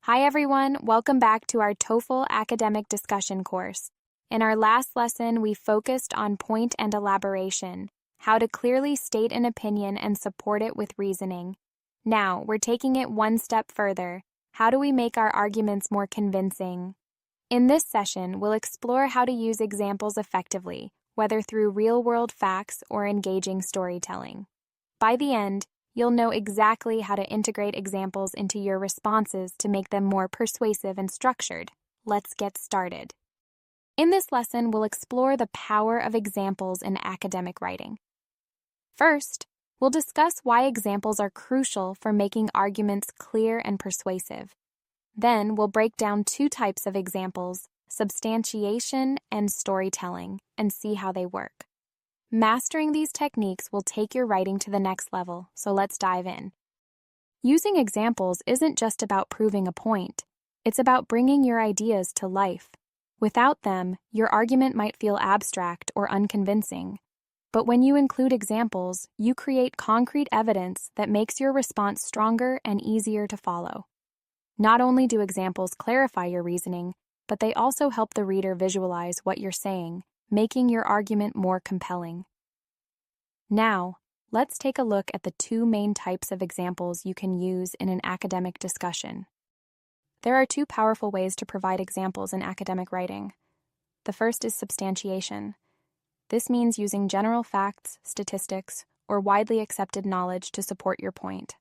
Hi everyone, welcome back to our TOEFL Academic Discussion course. In our last lesson, we focused on point and elaboration, how to clearly state an opinion and support it with reasoning. Now, we're taking it one step further. How do we make our arguments more convincing? In this session, we'll explore how to use examples effectively, whether through real-world facts or engaging storytelling. By the end, you'll know exactly how to integrate examples into your responses to make them more persuasive and structured. Let's get started. In this lesson, we'll explore the power of examples in academic writing. First, we'll discuss why examples are crucial for making arguments clear and persuasive. Then, we'll break down two types of examples, substantiation and storytelling, and see how they work. Mastering these techniques will take your writing to the next level, so let's dive in. Using examples isn't just about proving a point. It's about bringing your ideas to life. Without them, your argument might feel abstract or unconvincing. But when you include examples, you create concrete evidence that makes your response stronger and easier to follow. Not only do examples clarify your reasoning, but they also help the reader visualize what you're saying, making your argument more compelling. Now, let's take a look at the two main types of examples you can use in an academic discussion. There are two powerful ways to provide examples in academic writing. The first is substantiation. This means using general facts, statistics, or widely accepted knowledge to support your point.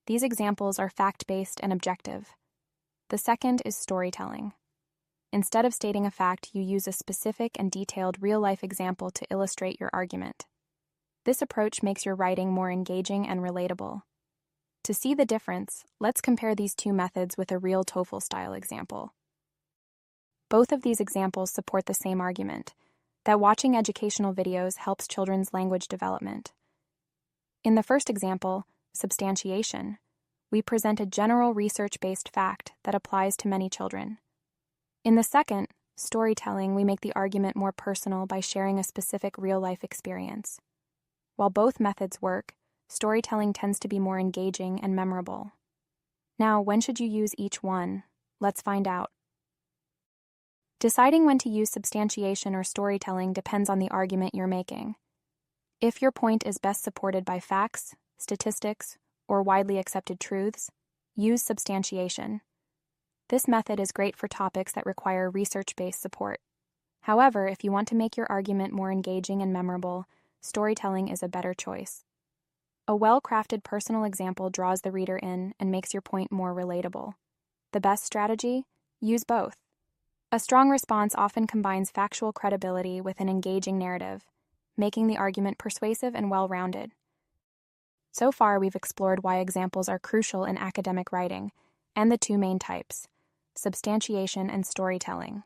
These examples are fact-based and objective. The second is storytelling. Instead of stating a fact, you use a specific and detailed real-life example to illustrate your argument. This approach makes your writing more engaging and relatable. To see the difference, let's compare these two methods with a real TOEFL-style example. Both of these examples support the same argument, that watching educational videos helps children's language development. In the first example, substantiation, we present a general research-based fact that applies to many children. In the second, storytelling, we make the argument more personal by sharing a specific real-life experience. While both methods work, storytelling tends to be more engaging and memorable. Now, when should you use each one? Let's find out. Deciding when to use substantiation or storytelling depends on the argument you're making. If your point is best supported by facts, statistics, or widely accepted truths, use substantiation. This method is great for topics that require research-based support. However, if you want to make your argument more engaging and memorable, storytelling is a better choice. A well-crafted personal example draws the reader in and makes your point more relatable. The best strategy? Use both. A strong response often combines factual credibility with an engaging narrative, making the argument persuasive and well-rounded. So far, we've explored why examples are crucial in academic writing, and the two main types, substantiation and storytelling.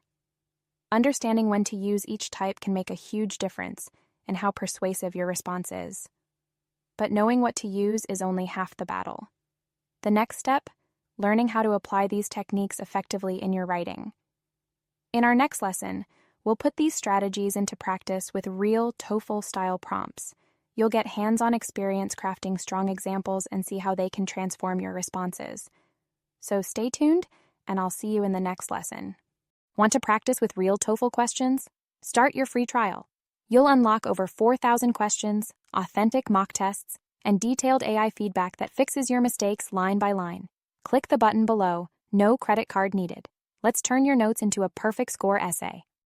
Understanding when to use each type can make a huge difference in how persuasive your response is. But knowing what to use is only half the battle. The next step, learning how to apply these techniques effectively in your writing. In our next lesson, we'll put these strategies into practice with real TOEFL-style prompts. You'll get hands-on experience crafting strong examples and see how they can transform your responses. So stay tuned, and I'll see you in the next lesson. Want to practice with real TOEFL questions? Start your free trial. You'll unlock over 4,000 questions, authentic mock tests, and detailed AI feedback that fixes your mistakes line by line. Click the button below, no credit card needed. Let's turn your notes into a perfect score essay.